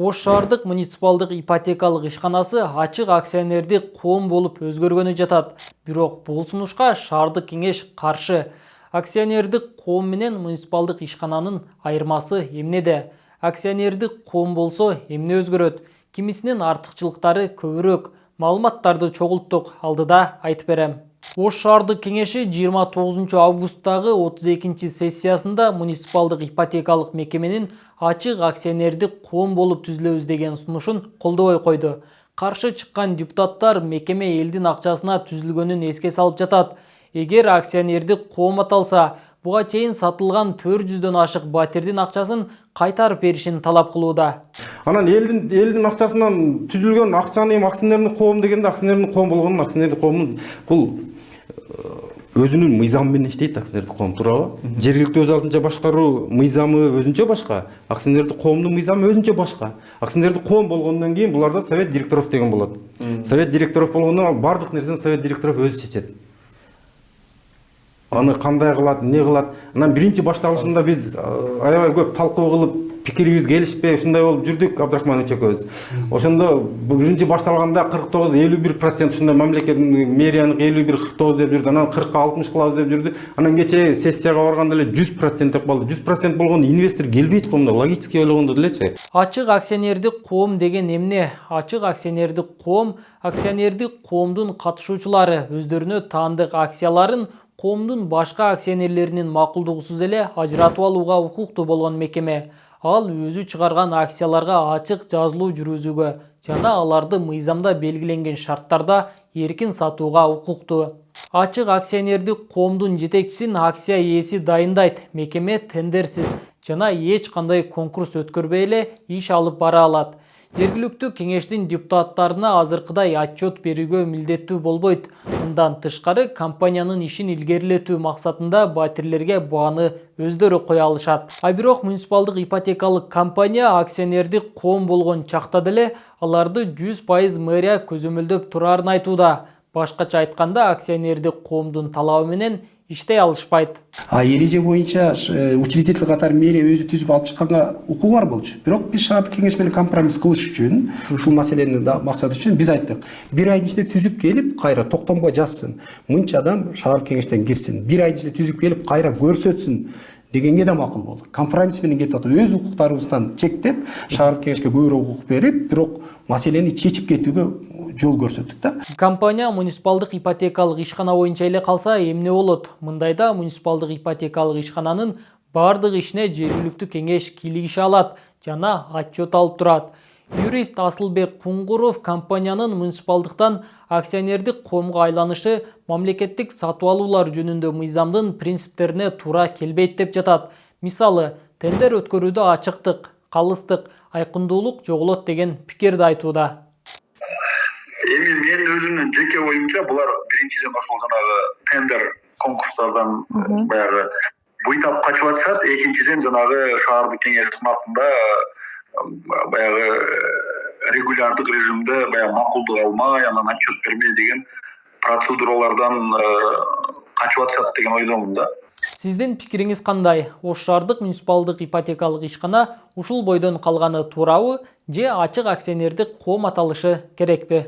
Ош шаардык муниципалдык ипотекалык ишканасы ачык акционердик коом болуп өзгөргөнү жатат. Бирок бул сунушка шаардык кеңеш каршы. Акционердик коом менен муниципалдык ишкананын айырмасы эмнеде? Акционердик коом болсо эмне өзгөрөт? Кимисинин артыкчылыктары көбүрөөк? Маалыматтарды чогулттук, алдыда айтып берем. Ош шаардык кеңеши 29 августтагы 32 сессиясында муниципалдык ипотекалык мекеменин ачык акционердик коом болуп түзүлөбүз деген сунушун колдобой койду. Каршы чыккан депутаттар мекеме элдин акчасына түзүлгөнүн эске салып жатат. Эгер акционердик коом аталса, буга чейин сатылган 400дөн ашык батирдин акчасын кайтарып беришин талап кылууда. Анан элдин акчасынан түзүлгөн акчаны акционердик коом дегенде акционердик коом болгону акционердик коомун бул өзүнүн мыйзамы менен иштейт акционердик коом, туурабы? Жергиликтүү өз алдынча башкаруу мыйзамы өзүнчө башка, акционердик коомдун мыйзамы өзүнчө башка. Акционердик коом болгондон кийин буларда совет директоров деген болот. Совет директоров болгондон ал бардык нерсени совет директоров өзү чечет. Аны кандай кылат, эмне кылат? Анан биринчи башталышында биз аябай көп талкуу кылып, пикирибиз келишпей ушундай болуп жүрдүк Абдрахманович экөөбүз. Ошондо биринчи башталганда 49-51% ушундай мамлекет мэриянын 51-49 деп жүрдү. Анан 40-60 кылабыз деп жүрдү. Анан кечээ сессияга барганда эле 100% деп калды. 100% болгондо инвестор келбейт го, логически ойлогондо делечи. Ачык акционердик коом деген эмне? Ачык акционердик коом акционердик коомдун катышуучулары өздөрүнө таандык акцияларын коомдун башка акционерлеринин макулдугусуз эле ажыратып алууга укуктуу болгон мекеме. Ал өзү чыгарган акцияларга ачык жазылуу жүргүзүүгө жана аларды мыйзамда белгиленген шарттарда эркин сатууга укуктуу. Ачык акционердик коомдун жетекчисин акция ээси дайындайт. Мекеме тендерсиз жана эч кандай конкурс өткөрбөй эле иш алып бара алат. Жергиликтүү кеңештин депутаттарына азыркыдай отчет берүүгө милдеттүү болбойт. Мындан тышкары компаниянын ишин илгерилетүү максатында батирлерге бааны өздөрү кое алышат. А бирок муниципалдык ипотекалык компания акционердик коом болгон чакта деле аларды 100% мэрия көзөмөлдөп турарын айтууда. Башкача айтканда акционердик коомдун талабы менен иштей алышпайт. Эреже боюнча учредитель катары мэрия өзү түзүп алып чыкканга укугу бар болчу. Бирок биз шаардык кеңеш менен компромисс кылыш үчүн, ушул маселени максат үчүн биз айттык. Бир айдын ичинде түзүп келип, кайра токтомго жазсын. Мынча адам шаардык кеңештен кирсин. Бир айдын ичинде түзүп келип, кайра көрсөтсүн дегенге да макул болду. Компромисс менен кетип атат. Өз укуктарыбыздан чектеп, шаардык кеңешке көбүрөөк укук берип, бирок маселени чечип кетүүгө жол көрсөттүк да. Компания муниципалдык ипотекалык ишкана боюнча эле калса эмне болот? Мындайда муниципалдык ипотекалык ишкананын бардык ишине жергиликтүү кеңеш кийлигише алат жана отчет алып турат. Юрист Асылбек Куңгуров компаниянын муниципалдыктан акционердик коомго айланышы мамлекеттик сатып алуулар жөнүндө мыйзамдын принциптерине туура келбейт деп жатат. Мисалы, тендер өткөрүүдө ачыктык, калыстык, айкындуулук жоголот деген пикирди айтууда. Эми мен өзүмдүн жеке оюмча булар биринчиден ошол жанагы тендер конкурстардан баягы буйтап качып атышат. Экинчиден жанагы шаардык кеңеш ыкмасында баягы регулярдык режимде баягы макулдук алмай, анан отчет бермей деген процедуралардан качып атышат деген ойдомун да. Сиздин пикириңиз кандай? Ош шаардык муниципалдык ипотекалык ишкана ушул бойдон калганы туурабы же ачык акционердик коом аталышы керекпи?